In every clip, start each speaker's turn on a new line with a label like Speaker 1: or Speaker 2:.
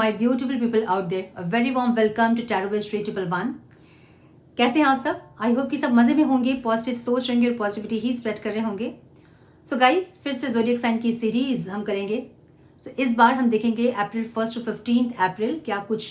Speaker 1: my beautiful people out there, a very warm welcome to Tarot Wiz 3111। कैसे हैं आप सब? आई होप कि सब मजे में होंगे, पॉजिटिव सोच रहेंगे और पॉजिटिविटी ही स्प्रेड कर रहे होंगे। सो गाइस, फिर से ज़ोडिएक साइन की सीरीज हम करेंगे। सो इस बार हम देखेंगे अप्रैल 1 to 15 अप्रैल क्या कुछ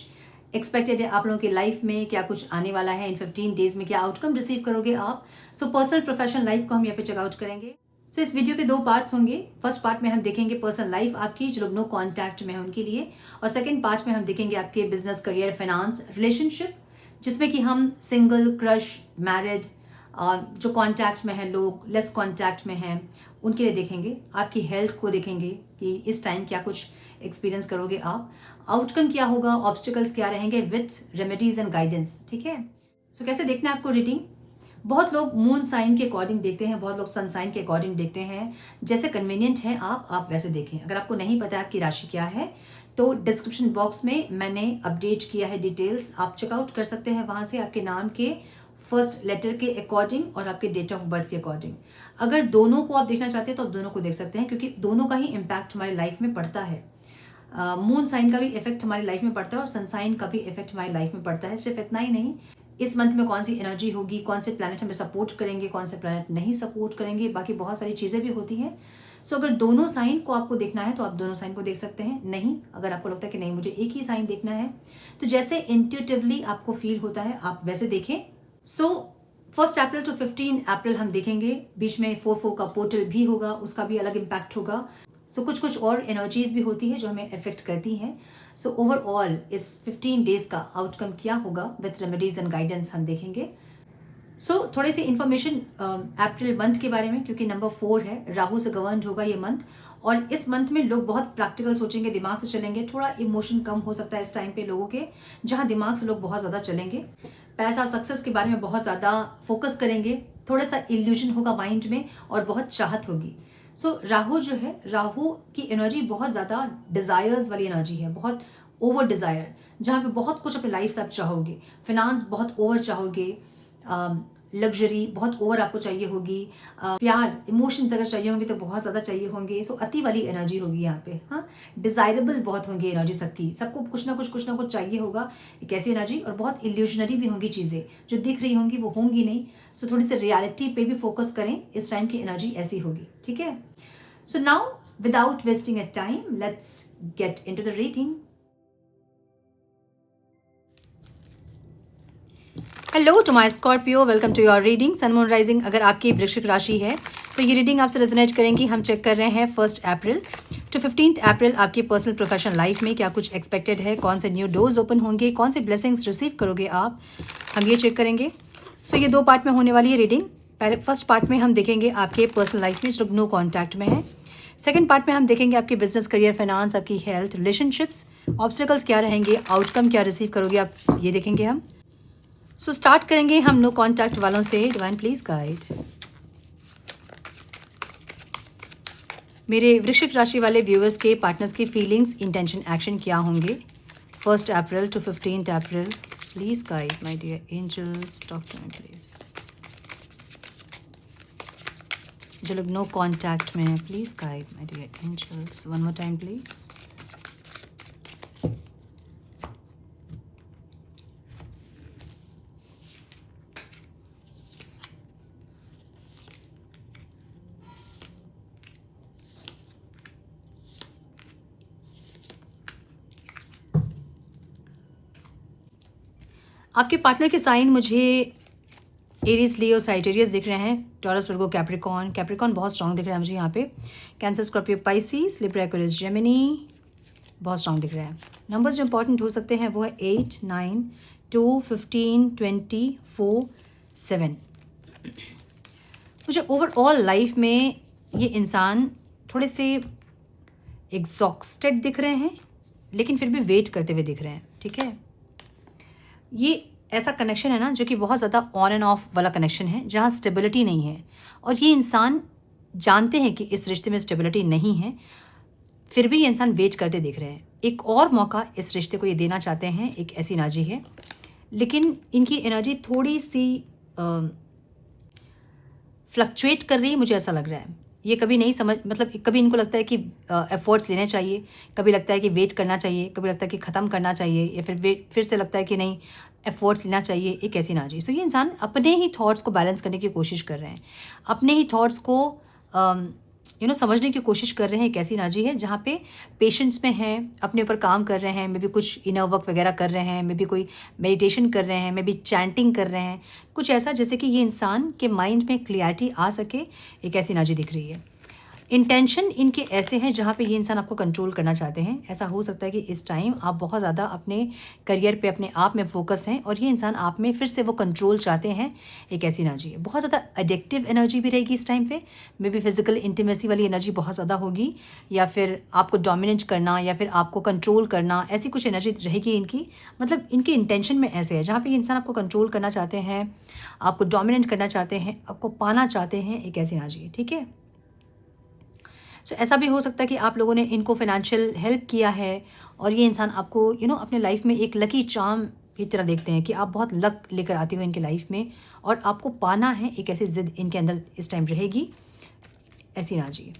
Speaker 1: एक्सपेक्टेड है आप लोगों की लाइफ में, क्या कुछ आने वाला है इन 15 डेज में, क्या आउटकम रिसीव करोगे आप। सो पर्सनल प्रोफेशनल लाइफ को हम यहाँ पे चेकआउट करेंगे। सो इस वीडियो के 2 पार्ट्स होंगे। फर्स्ट पार्ट में हम देखेंगे पर्सनल लाइफ आपकी, जो लोग नो कॉन्टैक्ट में है उनके लिए, और सेकंड पार्ट में हम देखेंगे आपके बिजनेस, करियर, फाइनेंस, रिलेशनशिप, जिसमें कि हम सिंगल, क्रश, मैरिड, जो कॉन्टैक्ट में है लोग, लेस कॉन्टैक्ट में हैं, उनके लिए देखेंगे। आपकी हेल्थ को देखेंगे कि इस टाइम क्या कुछ एक्सपीरियंस करोगे आप, आउटकम क्या होगा, ऑब्स्टिकल्स क्या रहेंगे, विथ रेमेडीज एंड गाइडेंस। ठीक है। सो कैसे देखना है आपको रीडिंग? बहुत लोग मून साइन के अकॉर्डिंग देखते हैं, बहुत लोग सन साइन के अकॉर्डिंग देखते हैं। जैसे कन्वीनियंट है आप वैसे देखें। अगर आपको नहीं पता आपकी राशि क्या है तो डिस्क्रिप्शन बॉक्स में मैंने अपडेट किया है डिटेल्स, आप चेकआउट कर सकते हैं वहाँ से, आपके नाम के फर्स्ट लेटर के अकॉर्डिंग और आपके डेट ऑफ बर्थ के अकॉर्डिंग। अगर दोनों को आप देखना चाहते हैं तो आप दोनों को देख सकते हैं, क्योंकि दोनों का ही इम्पैक्ट हमारी लाइफ में पड़ता है। मून साइन का भी इफेक्ट हमारी लाइफ में पड़ता है और सन साइन का भी इफेक्ट हमारी लाइफ में पड़ता है। सिर्फ इतना ही नहीं, इस मंथ में कौन सी एनर्जी होगी, कौन से प्लैनेट हमें सपोर्ट करेंगे, कौन से प्लैनेट नहीं सपोर्ट करेंगे, बाकी बहुत सारी चीज़ें भी होती हैं। सो अगर दोनों साइन को आपको देखना है तो आप दोनों साइन को देख सकते हैं। नहीं, अगर आपको लगता है कि नहीं मुझे एक ही साइन देखना है, तो जैसे इंट्यूटिवली आपको फील होता है आप वैसे देखें। सो 1 अप्रैल to 15 अप्रैल हम देखेंगे। बीच में 4-4 का पोर्टल भी होगा, उसका भी अलग इम्पैक्ट होगा। सो कुछ और एनर्जीज भी होती है जो हमें अफेक्ट करती हैं। सो ओवरऑल इस 15 डेज का आउटकम क्या होगा विथ रेमेडीज एंड गाइडेंस हम देखेंगे। सो थोड़ी सी इन्फॉर्मेशन अप्रैल मंथ के बारे में, क्योंकि नंबर 4 है, राहु से गवर्न होगा ये मंथ, और इस मंथ में लोग बहुत प्रैक्टिकल सोचेंगे, दिमाग से चलेंगे। थोड़ा इमोशन कम हो सकता है इस टाइम पे लोगों के, जहाँ दिमाग से लोग बहुत ज़्यादा चलेंगे। पैसा, सक्सेस के बारे में बहुत ज़्यादा फोकस करेंगे, थोड़ा सा इल्यूजन होगा माइंड में और बहुत चाहत होगी। सो राहु जो है, राहु की एनर्जी बहुत ज़्यादा डिज़ायर्स वाली एनर्जी है, बहुत ओवर डिज़ायर, जहाँ पे बहुत कुछ अपने लाइफ से आप चाहोगे। फिनांस बहुत ओवर चाहोगे, लग्जरी बहुत ओवर आपको चाहिए होगी, प्यार, इमोशंस अगर चाहिए होंगे तो बहुत ज़्यादा चाहिए होंगे। सो अति वाली एनर्जी होगी यहाँ पे। हाँ, डिज़ायरेबल बहुत होंगी एनर्जी सबकी, सबको कुछ ना कुछ चाहिए होगा, एक ऐसी एनर्जी। और बहुत इल्यूजनरी भी होंगी चीज़ें, जो दिख रही होंगी वो होंगी नहीं। सो थोड़ी सी रियलिटी पे भी फोकस करें, इस टाइम की एनर्जी ऐसी होगी। ठीक है। So now without wasting a time, let's get into the reading. Hello to my Scorpio, welcome to your reading. Sun moon rising अगर आपकी वृश्चिक राशि है तो ये रीडिंग आपसे रेजोनेट करेंगी। हम चेक कर रहे हैं 1 अप्रैल to 15 अप्रैल आपकी पर्सनल प्रोफेशनल लाइफ में क्या कुछ एक्सपेक्टेड है, कौन से न्यू डोर्स ओपन होंगे, कौन से ब्लेसिंग्स रिसीव करोगे आप, हम ये चेक करेंगे। सो ये 2 पार्ट में होने वाली है रीडिंग। पहले फर्स्ट पार्ट में हम देखेंगे आपके पर्सनल लाइफ में जो नो कॉन्टैक्ट में है। सेकेंड पार्ट में हम देखेंगे आपके बिजनेस, करियर, फाइनेंस, आपकी हेल्थ, रिलेशनशिप्स, ऑब्स्टिकल्स क्या रहेंगे, आउटकम क्या रिसीव करोगे आप, ये देखेंगे हम। सो स्टार्ट करेंगे हम नो कॉन्टैक्ट वालों से। Divine please guide. मेरे वृश्चिक राशि वाले व्यूअर्स के, पार्टनर्स की फीलिंग्स, इंटेंशन, एक्शन क्या होंगे 1 अप्रैल to 15 अप्रैल। Please guide my dear angels, talk to me please. जो लोग नो कॉन्टैक्ट में है, please guide my dear angels, one more time please. आपके पार्टनर के साइन मुझे एरीज, लियो, साइटेरियस दिख रहे हैं। टॉरस, वर्गो, कैप्रिकॉन बहुत स्ट्रांग दिख रहा है मुझे यहाँ पे। Cancer, Scorpio, Pisces, Libra, Aquarius, Gemini बहुत स्ट्रांग दिख रहा है। नंबर्स जो इंपॉर्टेंट हो सकते हैं वो है 8, 9, 2, 15, 20, 4, 7। मुझे ओवरऑल लाइफ में ये इंसान थोड़े से एग्जॉस्टेड दिख रहे हैं, लेकिन फिर भी वेट करते हुए दिख रहे हैं। ठीक है। ये ऐसा कनेक्शन है ना जो कि बहुत ज़्यादा ऑन एंड ऑफ वाला कनेक्शन है, जहाँ स्टेबिलिटी नहीं है, और ये इंसान जानते हैं कि इस रिश्ते में स्टेबिलिटी नहीं है, फिर भी ये इंसान वेट करते दिख रहे हैं। एक और मौका इस रिश्ते को ये देना चाहते हैं, एक ऐसी एनर्जी है, लेकिन इनकी एनर्जी थोड़ी सी फ्लक्चुएट कर रही है, मुझे ऐसा लग रहा है। ये कभी नहीं समझ, मतलब कभी इनको लगता है कि एफर्ट्स लेने चाहिए, कभी लगता है कि वेट करना चाहिए, कभी लगता है कि ख़त्म करना चाहिए, या फिर से लगता है कि नहीं एफर्ट्स लेना चाहिए, एक ऐसी ना चाहिए। सो ये इंसान अपने ही थॉट्स को बैलेंस करने की कोशिश कर रहे हैं, अपने ही थॉट्स को समझने की कोशिश कर रहे हैं। एक ऐसी एनर्जी है जहाँ पे पेशेंस में हैं, अपने ऊपर काम कर रहे हैं, मे बी कुछ इनर वर्क वगैरह कर रहे हैं, मे बी कोई मेडिटेशन कर रहे हैं, मे बी चैंटिंग कर रहे हैं, कुछ ऐसा जैसे कि ये इंसान के माइंड में क्लियरिटी आ सके। एक ऐसी एनर्जी दिख रही है। इंटेंशन इनके ऐसे हैं जहाँ पे ये इंसान आपको कंट्रोल करना चाहते हैं। ऐसा हो सकता है कि इस टाइम आप बहुत ज़्यादा अपने करियर पे, अपने आप में फोकस हैं, और ये इंसान आप में फिर से वो कंट्रोल चाहते हैं। एक ऐसी एनर्जी है। बहुत ज़्यादा एडिक्टिव एनर्जी भी रहेगी इस टाइम पे। मे बी फिजिकल इंटीमेसी वाली एनर्जी बहुत ज़्यादा होगी, या फिर आपको डोमिनेट करना, या फिर आपको कंट्रोल करना, ऐसी कुछ एनर्जी रहेगी इनकी। मतलब इनके इंटेंशन में ऐसे है जहाँ पे ये इंसान आपको कंट्रोल करना चाहते हैं, आपको डोमिनेट करना चाहते हैं, आपको पाना चाहते हैं। एक ऐसी एनर्जी है, ठीक है। सो ऐसा भी हो सकता है कि आप लोगों ने इनको फाइनेंशियल हेल्प किया है, और ये इंसान आपको अपने लाइफ में एक लकी चार्म की तरह देखते हैं कि आप बहुत लक लेकर आते हो इनके लाइफ में, और आपको पाना है। एक ऐसी जिद इनके अंदर इस टाइम रहेगी। ऐसी एनर्जी,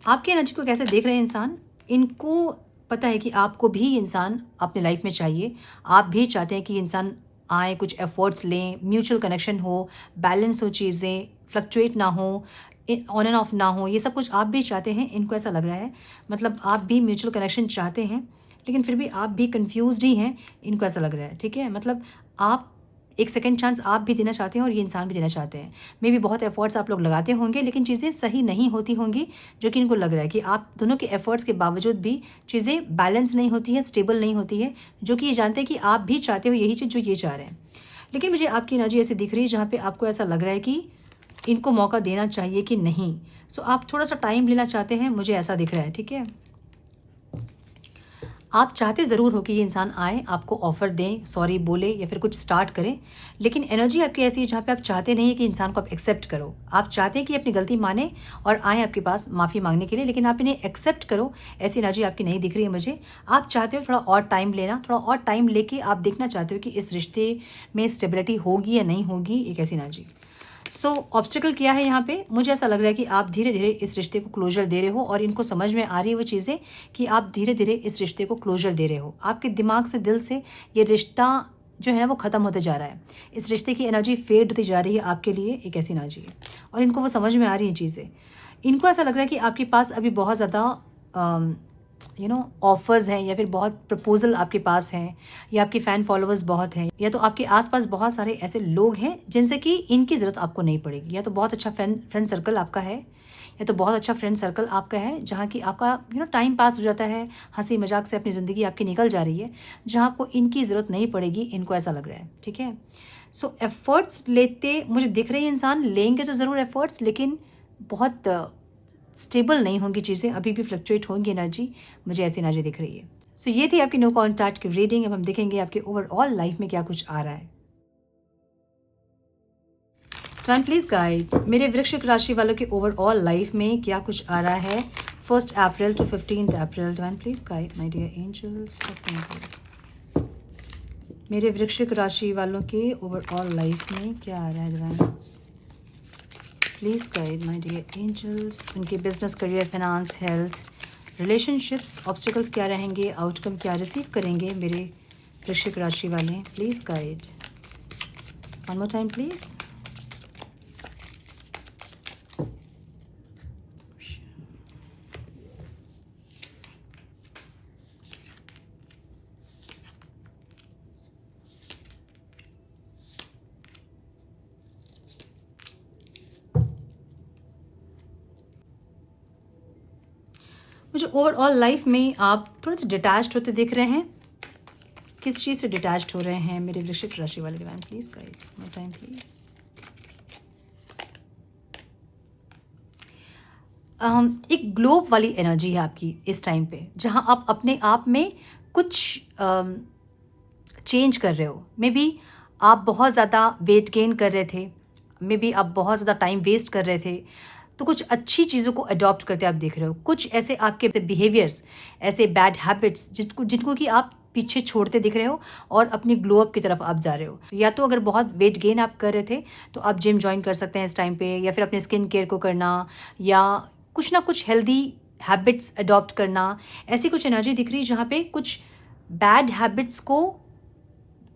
Speaker 1: आपकी एनर्जी को कैसे देख रहे हैं इंसान, इनको पता है कि आपको भी इंसान अपने लाइफ में चाहिए। आप भी चाहते हैं कि इंसान आए, कुछ एफर्ट्स लें, म्यूचुअल कनेक्शन हो, बैलेंस हो, चीज़ें फ्लक्चुएट ना हो, ऑन एंड ऑफ ना हो, ये सब कुछ आप भी चाहते हैं। इनको ऐसा लग रहा है, मतलब आप भी म्यूचुअल कनेक्शन चाहते हैं, लेकिन फिर भी आप भी कंफ्यूज्ड ही हैं। इनको ऐसा लग रहा है, ठीक है। मतलब आप एक सेकंड चांस आप भी देना चाहते हैं, और ये इंसान भी देना चाहते हैं। मे बी बहुत एफर्ट्स आप लोग लगाते होंगे, लेकिन चीज़ें सही नहीं होती होंगी, जो कि इनको लग रहा है कि आप दोनों के एफर्ट्स के बावजूद भी चीज़ें बैलेंस नहीं होती है, स्टेबल नहीं होती है, जो कि ये जानते हैं कि आप भी चाहते हो यही चीज़ जो ये चाह रहे हैं। लेकिन मुझे आपकी एनर्जी ऐसी दिख रही है जहाँ पे आपको ऐसा लग रहा है कि इनको मौका देना चाहिए कि नहीं। सो आप थोड़ा सा टाइम लेना चाहते हैं, मुझे ऐसा दिख रहा है, ठीक है। आप चाहते ज़रूर हो कि ये इंसान आए, आपको ऑफ़र दें, सॉरी बोले, या फिर कुछ स्टार्ट करें, लेकिन एनर्जी आपकी ऐसी है जहाँ पे आप चाहते नहीं है कि इंसान को आप एक्सेप्ट करो। आप चाहते हैं कि अपनी गलती माने और आएँ आपके पास माफ़ी मांगने के लिए, लेकिन आप इन्हें एक्सेप्ट करो, ऐसी एनर्जी आपकी नहीं दिख रही है मुझे। आप चाहते हो थोड़ा और टाइम लेना, थोड़ा और टाइम लेके आप देखना चाहते हो कि इस रिश्ते में स्टेबिलिटी होगी या नहीं होगी। एक ऐसी एनर्जी। सो ऑब्स्टिकल क्या है यहाँ पे, मुझे ऐसा लग रहा है कि आप धीरे धीरे इस रिश्ते को क्लोजर दे रहे हो, और इनको समझ में आ रही है वो चीज़ें कि आप धीरे धीरे इस रिश्ते को क्लोजर दे रहे हो। आपके दिमाग से, दिल से ये रिश्ता जो है ना वो ख़त्म होते जा रहा है। इस रिश्ते की एनर्जी फेड होती जा रही है आपके लिए। एक ऐसी एनर्जी है, और इनको वो समझ में आ रही हैं चीज़ें। इनको ऐसा लग रहा है कि आपके पास अभी बहुत ज़्यादा ऑफर्स हैं, या फिर बहुत प्रपोजल आपके पास हैं, या आपके फ़ैन फॉलोअर्स बहुत हैं, या तो आपके आसपास बहुत सारे ऐसे लोग हैं जिनसे कि इनकी ज़रूरत आपको नहीं पड़ेगी। या तो बहुत अच्छा फ्रेंड सर्कल आपका है, या तो बहुत अच्छा फ्रेंड सर्कल आपका है जहाँ की आपका टाइम पास हो जाता है, हंसी मजाक से अपनी ज़िंदगी आपकी निकल जा रही है, जहाँ आपको इनकी ज़रूरत नहीं पड़ेगी। इनको ऐसा लग रहा है, ठीक है। सो एफ़र्ट्स लेते मुझे दिख रही है, इंसान लेंगे तो ज़रूर एफ़र्ट्स, लेकिन बहुत स्टेबल नहीं होंगी चीज़ें, अभी भी फ्लक्चुएट होंगी एनर्जी। मुझे ऐसी एनर्जी दिख रही है। सो ये थी आपकी नो कॉन्टैक्ट की रीडिंग। अब हम देखेंगे आपके ओवरऑल लाइफ में क्या कुछ आ रहा है। तो प्लीज़ गाइड मेरे वृश्चिक राशि वालों के ओवरऑल लाइफ में क्या कुछ आ रहा है 1 अप्रैल टू 15 अप्रैल। तो please guide my dear angels. मेरे वृश्चिक राशि वालों के ओवरऑल लाइफ में क्या आ रहा है divine. Please guide my dear angels. उनके business, career, finance, health, relationships, obstacles क्या रहेंगे, आउटकम क्या रिसीव करेंगे मेरे वृश्चिक राशि वाले। Please guide one more time please. मुझे ओवरऑल लाइफ में आप थोड़े से डिटैच्ड होते दिख रहे हैं। किस चीज़ से डिटैच्ड हो रहे हैं मेरे वृश्चिक राशि वाले divine. Please guide more time please. एक ग्लोब वाली एनर्जी है आपकी इस टाइम पे, जहाँ आप अपने आप में कुछ चेंज कर रहे हो। मे बी आप बहुत ज़्यादा वेट गेन कर रहे थे, मे बी आप बहुत ज़्यादा टाइम वेस्ट कर रहे थे, तो कुछ अच्छी चीज़ों को अडॉप्ट करते आप दिख रहे हो। कुछ ऐसे आपके बिहेवियर्स, ऐसे बैड हैबिट्स जिनको कि आप पीछे छोड़ते दिख रहे हो, और अपनी ग्लो अप की तरफ आप जा रहे हो। या तो अगर बहुत वेट गेन आप कर रहे थे तो आप जिम ज्वाइन कर सकते हैं इस टाइम पे, या फिर अपने स्किन केयर को करना, या कुछ ना कुछ हेल्दी हैबिट्स अडॉप्ट करना, ऐसी कुछ एनर्जी दिख रही है जहाँ पे कुछ बैड हैबिट्स को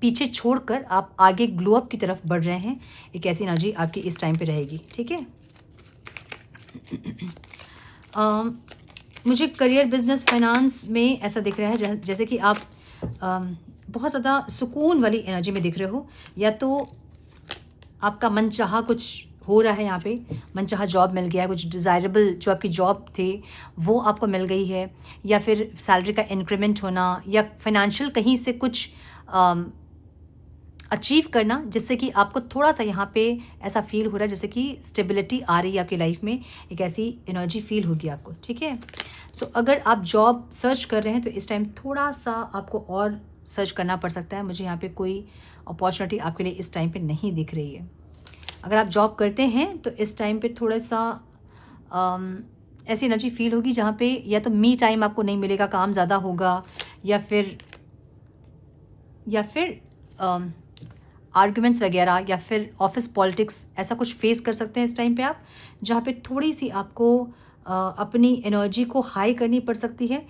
Speaker 1: पीछे छोड़कर आप आगे ग्लो अप की तरफ बढ़ रहे हैं। एक ऐसी एनर्जी आपकी इस टाइम पे रहेगी, ठीक है। मुझे करियर, बिजनेस, फाइनेंस में ऐसा दिख रहा है जैसे कि आप बहुत ज़्यादा सुकून वाली एनर्जी में दिख रहे हो, या तो आपका मनचाहा कुछ हो रहा है यहाँ पे, मनचाहा जॉब मिल गया है, कुछ डिज़ायरेबल जो आपकी जॉब थे वो आपको मिल गई है, या फिर सैलरी का इंक्रीमेंट होना, या फाइनेंशियल कहीं से कुछ अचीव करना, जिससे कि आपको थोड़ा सा यहाँ पे ऐसा फील हो रहा है जैसे कि स्टेबिलिटी आ रही है आपकी लाइफ में, एक ऐसी एनर्जी फील होगी आपको, ठीक है। सो अगर आप जॉब सर्च कर रहे हैं तो इस टाइम थोड़ा सा आपको और सर्च करना पड़ सकता है। मुझे यहाँ पे कोई अपॉर्चुनिटी आपके लिए इस टाइम पे नहीं दिख रही है। अगर आप जॉब करते हैं तो इस टाइम पे थोड़ा सा ऐसी एनर्जी फील होगी जहाँ पे या तो मी टाइम आपको नहीं मिलेगा, काम ज़्यादा होगा, या फिर आर्ग्यूमेंट्स वगैरह, या फिर ऑफिस पॉलिटिक्स, ऐसा कुछ फेस कर सकते हैं इस टाइम पे आप, जहाँ पे थोड़ी सी आपको अपनी एनर्जी को हाई करनी पड़ सकती है।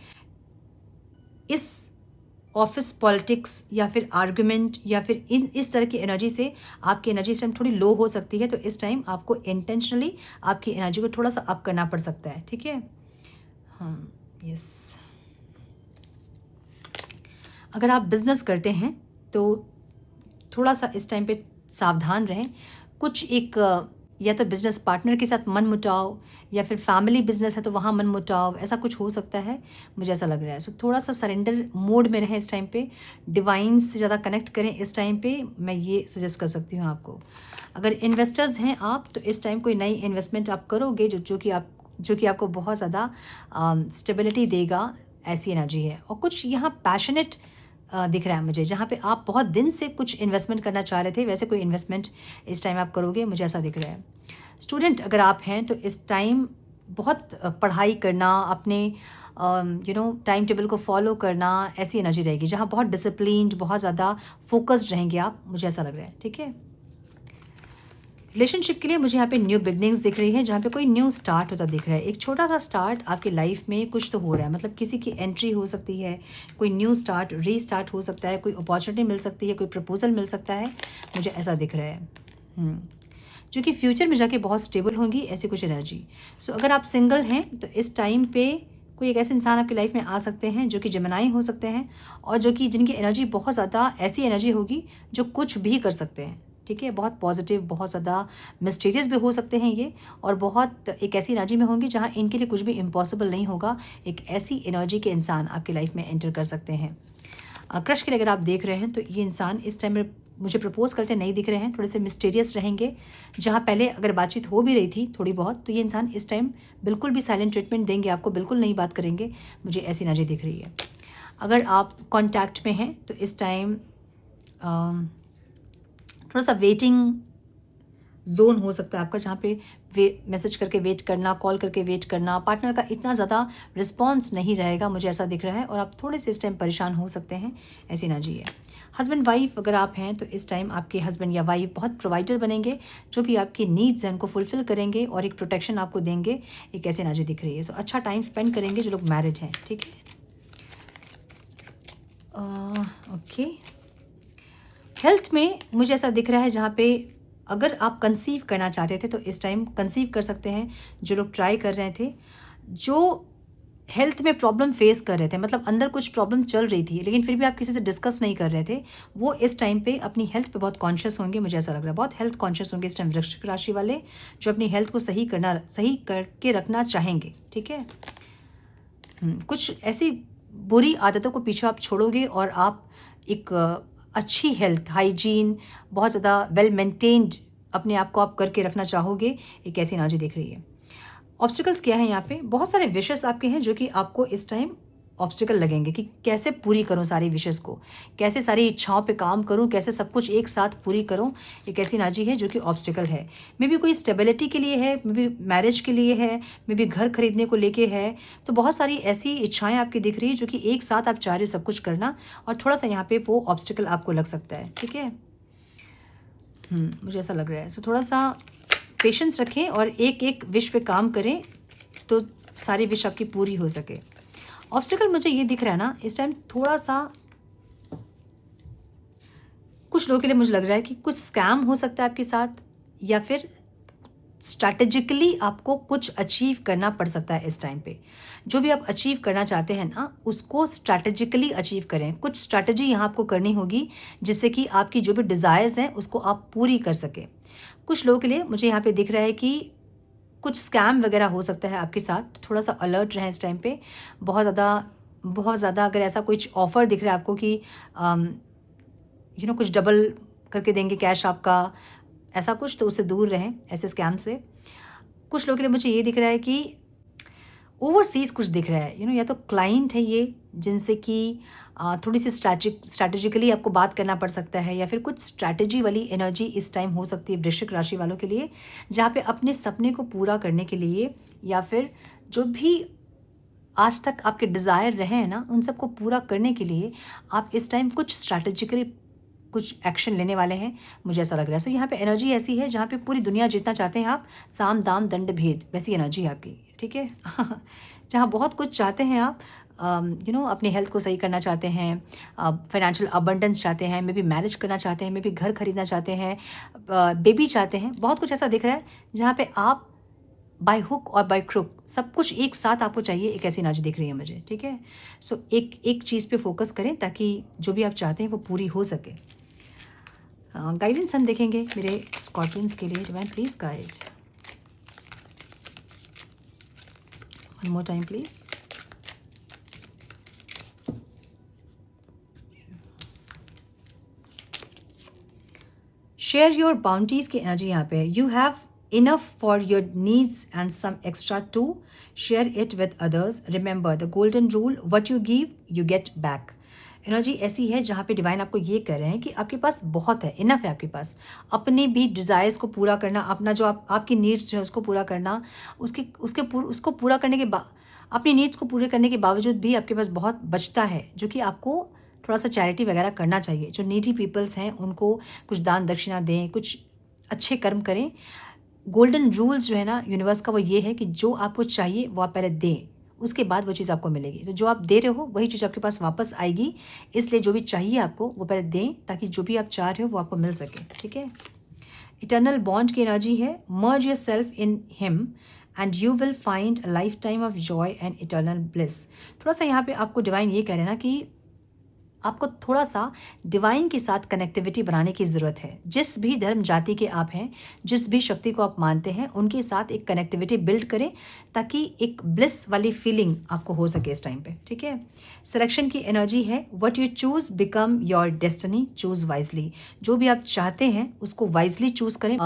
Speaker 1: इस ऑफिस पॉलिटिक्स या फिर आर्ग्यूमेंट या फिर इस तरह की एनर्जी से आपकी एनर्जी इस टाइम थोड़ी लो हो सकती है, तो इस टाइम आपको इंटेंशनली आपकी एनर्जी को थोड़ा सा अप करना पड़ सकता है, ठीक है। हाँ, यस। अगर आप बिजनेस करते हैं तो थोड़ा सा इस टाइम पे सावधान रहें। कुछ एक या तो बिजनेस पार्टनर के साथ मन मुटाव, या फिर फैमिली बिजनेस है तो वहाँ मन मुटाव, ऐसा कुछ हो सकता है, मुझे ऐसा लग रहा है। सो थोड़ा सा सरेंडर मोड में रहें इस टाइम पे, डिवाइन से ज़्यादा कनेक्ट करें इस टाइम पे, मैं ये सजेस्ट कर सकती हूँ आपको। अगर इन्वेस्टर्स हैं आप तो इस टाइम कोई नई इन्वेस्टमेंट आप करोगे जो कि आपको बहुत ज़्यादा स्टेबिलिटी देगा, ऐसी एनर्जी है। और कुछ यहाँ पैशनेट दिख रहा है मुझे, जहाँ पे आप बहुत दिन से कुछ इन्वेस्टमेंट करना चाह रहे थे, वैसे कोई इन्वेस्टमेंट इस टाइम आप करोगे, मुझे ऐसा दिख रहा है। स्टूडेंट अगर आप हैं तो इस टाइम बहुत पढ़ाई करना, अपने टाइम टेबल को फॉलो करना, ऐसी एनर्जी रहेगी जहाँ बहुत डिसिप्लिन्ड, बहुत ज़्यादा फोकस्ड रहेंगे आप, मुझे ऐसा लग रहा है, ठीक है। रिलेशनशिप के लिए मुझे यहाँ पे न्यू बिगनिंग्स दिख रही है, जहाँ पे कोई न्यू स्टार्ट होता दिख रहा है। एक छोटा सा स्टार्ट आपकी लाइफ में कुछ तो हो रहा है, मतलब किसी की एंट्री हो सकती है, कोई न्यू स्टार्ट, रीस्टार्ट हो सकता है, कोई अपॉर्चुनिटी मिल सकती है, कोई प्रपोजल मिल सकता है, मुझे ऐसा दिख रहा है। जो कि फ्यूचर में जाके बहुत स्टेबल होंगी, ऐसी कुछ एनर्जी। सो अगर आप सिंगल हैं तो इस टाइम पे कोई एक ऐसे इंसान आपकी लाइफ में आ सकते हैं जो कि जेमिनी हो सकते हैं, और जिनकी एनर्जी बहुत ज़्यादा ऐसी एनर्जी होगी जो कुछ भी कर सकते हैं, ठीक है। बहुत पॉजिटिव, बहुत ज़्यादा मिस्टीरियस भी हो सकते हैं ये, और बहुत एक ऐसी एनर्जी में होंगे जहाँ इनके लिए कुछ भी इम्पॉसिबल नहीं होगा। एक ऐसी एनर्जी के इंसान आपकी लाइफ में एंटर कर सकते हैं। क्रश के लिए अगर आप देख रहे हैं तो ये इंसान इस टाइम में मुझे प्रपोज करते नहीं दिख रहे हैं, थोड़े से मिस्टीरियस रहेंगे। जहाँ पहले अगर बातचीत हो भी रही थी थोड़ी बहुत, तो ये इंसान इस टाइम बिल्कुल भी साइलेंट ट्रीटमेंट देंगे आपको, बिल्कुल नहीं बात करेंगे, मुझे ऐसी एनर्जी दिख रही है। अगर आप कॉन्टैक्ट में हैं तो इस टाइम थोड़ा सा वेटिंग जोन हो सकता है आपका, जहाँ पे मैसेज करके वेट करना, कॉल करके वेट करना, पार्टनर का इतना ज़्यादा रिस्पॉन्स नहीं रहेगा, मुझे ऐसा दिख रहा है, और आप थोड़े से इस टाइम परेशान हो सकते हैं, ऐसी एनर्जी है। हस्बैंड वाइफ अगर आप हैं तो इस टाइम आपके हस्बैंड या वाइफ बहुत प्रोवाइडर बनेंगे, जो भी आपकी नीड्स हैं उनको फुलफिल करेंगे और एक प्रोटेक्शन आपको देंगे, एक ऐसी एनर्जी दिख रही है। सो अच्छा टाइम स्पेंड करेंगे जो लोग मैरिड हैं, ठीक है। ओके, हेल्थ में मुझे ऐसा दिख रहा है जहाँ पे अगर आप कंसीव करना चाहते थे तो इस टाइम कंसीव कर सकते हैं, जो लोग ट्राई कर रहे थे, जो हेल्थ में प्रॉब्लम फेस कर रहे थे, मतलब अंदर कुछ प्रॉब्लम चल रही थी लेकिन फिर भी आप किसी से डिस्कस नहीं कर रहे थे, वो इस टाइम पे अपनी हेल्थ पे बहुत कॉन्शियस होंगे, मुझे ऐसा लग रहा है। बहुत हेल्थ कॉन्शियस होंगे इस टाइम वृश्चिक राशि वाले, जो अपनी हेल्थ को सही करके रखना चाहेंगे, ठीक है। कुछ ऐसी बुरी आदतों को पीछे आप छोड़ोगे और आप एक अच्छी हेल्थ, हाइजीन, बहुत ज़्यादा वेल मेंटेन्ड अपने आप को आप करके रखना चाहोगे, एक ऐसी एनर्जी दिख रही है। ऑब्स्टिकल्स क्या है यहाँ पे? बहुत सारे विशेस आपके हैं जो कि आपको इस टाइम ऑब्स्टिकल लगेंगे कि कैसे पूरी करूँ सारी विशेस को, कैसे सारी इच्छाओं पे काम करूँ, कैसे सब कुछ एक साथ पूरी करूँ, एक ऐसी एनर्जी है जो कि ऑब्स्टिकल है। मे बी कोई स्टेबिलिटी के लिए है, मे बी मैरिज के लिए है, मे बी घर खरीदने को लेके है, तो बहुत सारी ऐसी इच्छाएं आपकी दिख रही है जो कि एक साथ आप चाह रहे हो सब कुछ करना, और थोड़ा सा यहाँ पे वो ऑब्स्टिकल आपको लग सकता है, ठीक है। मुझे ऐसा लग रहा है। सो थोड़ा सा पेशेंस रखें और एक एक विश पे काम करें, तो सारी विश आपकी पूरी हो सके। ऑब्स्टिकल मुझे ये दिख रहा है ना इस टाइम थोड़ा सा, कुछ लोगों के लिए मुझे लग रहा है कि कुछ स्कैम हो सकता है आपके साथ, या फिर स्ट्रैटेजिकली आपको कुछ अचीव करना पड़ सकता है इस टाइम पे। जो भी आप अचीव करना चाहते हैं ना, उसको स्ट्रैटेजिकली अचीव करें। कुछ स्ट्रैटेजी यहाँ आपको करनी होगी जिससे कि आपकी जो भी डिज़ायर्स हैं उसको आप पूरी कर सकें। कुछ लोगों के लिए मुझे यहाँ पे दिख रहा है कि कुछ स्कैम वगैरह हो सकता है आपके साथ, तो थोड़ा सा अलर्ट रहें इस टाइम पे। बहुत ज़्यादा अगर ऐसा कुछ ऑफ़र दिख रहा है आपको कि कुछ डबल करके देंगे कैश आपका, ऐसा कुछ, तो उससे दूर रहें ऐसे स्कैम से। कुछ लोगों के लिए मुझे ये दिख रहा है कि ओवरसीज़ कुछ दिख रहा है, या तो क्लाइंट है ये जिनसे कि थोड़ी सी स्ट्रैटेजिकली आपको बात करना पड़ सकता है, या फिर कुछ स्ट्रैटेजी वाली एनर्जी इस टाइम हो सकती है वृश्चिक राशि वालों के लिए, जहाँ पे अपने सपने को पूरा करने के लिए या फिर जो भी आज तक आपके डिज़ायर रहे हैं ना उन सबको पूरा करने के लिए आप इस टाइम कुछ स्ट्रैटेजिकली कुछ एक्शन लेने वाले हैं, मुझे ऐसा लग रहा है। सो यहाँ पे एनर्जी ऐसी है जहाँ पे पूरी दुनिया जीतना चाहते हैं आप, साम दाम दंड भेद, वैसी एनर्जी है आपकी, ठीक है। जहाँ बहुत कुछ चाहते हैं आप, अपनी हेल्थ को सही करना चाहते हैं, फाइनेंशियल अबंडेंस चाहते हैं, मे बी मैरिज करना चाहते हैं, मे बी घर खरीदना चाहते हैं, बेबी चाहते हैं, बहुत कुछ ऐसा दिख रहा है जहाँ पे आप बाय हुक और बाय क्रुक सब कुछ एक साथ आपको चाहिए, एक ऐसी एनर्जी दिख रही है मुझे, ठीक है। सो एक चीज़ पे फोकस करें ताकि जो भी आप चाहते हैं वो पूरी हो सके। गाइडेंस हम देखेंगे मेरे स्कॉर्पियंस के लिए। Divine please guide one more time please. Share your boundaries की एनर्जी यहाँ पे, you have enough for your needs and some extra too. Share it with others. Remember the golden rule, what you give you get back. Energy ऐसी है जहाँ पे divine आपको ये कह रहे हैं कि आपके पास बहुत है, इनफ है आपके पास, अपने भी डिज़ायर्स को पूरा करना, अपना जो आपकी नीड्स जो है उसको पूरा करना, उसको पूरा करने के अपनी नीड्स को पूरे करने के बावजूद भी आपके पास बहुत बचता है, जो कि आपको थोड़ा सा चैरिटी वगैरह करना चाहिए। जो नीडी पीपल्स हैं उनको कुछ दान दक्षिणा दें, कुछ अच्छे कर्म करें। गोल्डन रूल्स जो है ना यूनिवर्स का, वो ये है कि जो आपको चाहिए वो आप पहले दें, उसके बाद वो चीज़ आपको मिलेगी। तो जो आप दे रहे हो वही चीज़ आपके पास वापस आएगी, इसलिए जो भी चाहिए आपको वो पहले दें ताकि जो भी आप चाह रहे हो वो आपको मिल सके, ठीक है। इटर्नल बॉन्ड की एनर्जी है, merge yourself in him and you will find a lifetime of joy and eternal bliss. थोड़ा सा यहाँ पे आपको डिवाइन ये कह रहे हैं ना कि आपको थोड़ा सा डिवाइन के साथ कनेक्टिविटी बनाने की ज़रूरत है। जिस भी धर्म जाति के आप हैं, जिस भी शक्ति को आप मानते हैं, उनके साथ एक कनेक्टिविटी बिल्ड करें ताकि एक ब्लिस वाली फीलिंग आपको हो सके इस टाइम पे, ठीक है। सिलेक्शन की एनर्जी है, what you choose become your destiny, choose wisely. जो भी आप चाहते हैं उसको वाइजली चूज़ करें,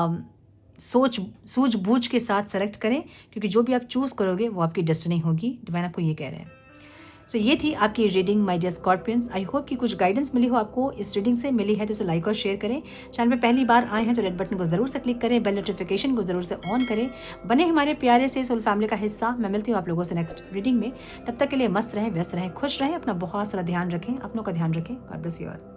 Speaker 1: सूझबूझ के साथ सेलेक्ट करें, क्योंकि जो भी आप चूज़ करोगे वो आपकी डेस्टिनी होगी। डिवाइन आपको ये कह रहे हैं। सो ये थी आपकी reading my dear Scorpions. I hope कि कुछ गाइडेंस मिली हो आपको, इस रीडिंग से मिली है तो इसे लाइक और शेयर करें। चैनल में पहली बार आए हैं तो रेड बटन को ज़रूर से क्लिक करें, बेल नोटिफिकेशन को ज़रूर से ऑन करें, बने हमारे प्यारे से सोल फैमिली का हिस्सा। मैं मिलती हूँ आप लोगों से नेक्स्ट रीडिंग में। तब तक के लिए मस्त रहें, व्यस्त रहें, खुश रहें, अपना बहुत सारा ध्यान रखें, अपनों का ध्यान रखें। God bless you all.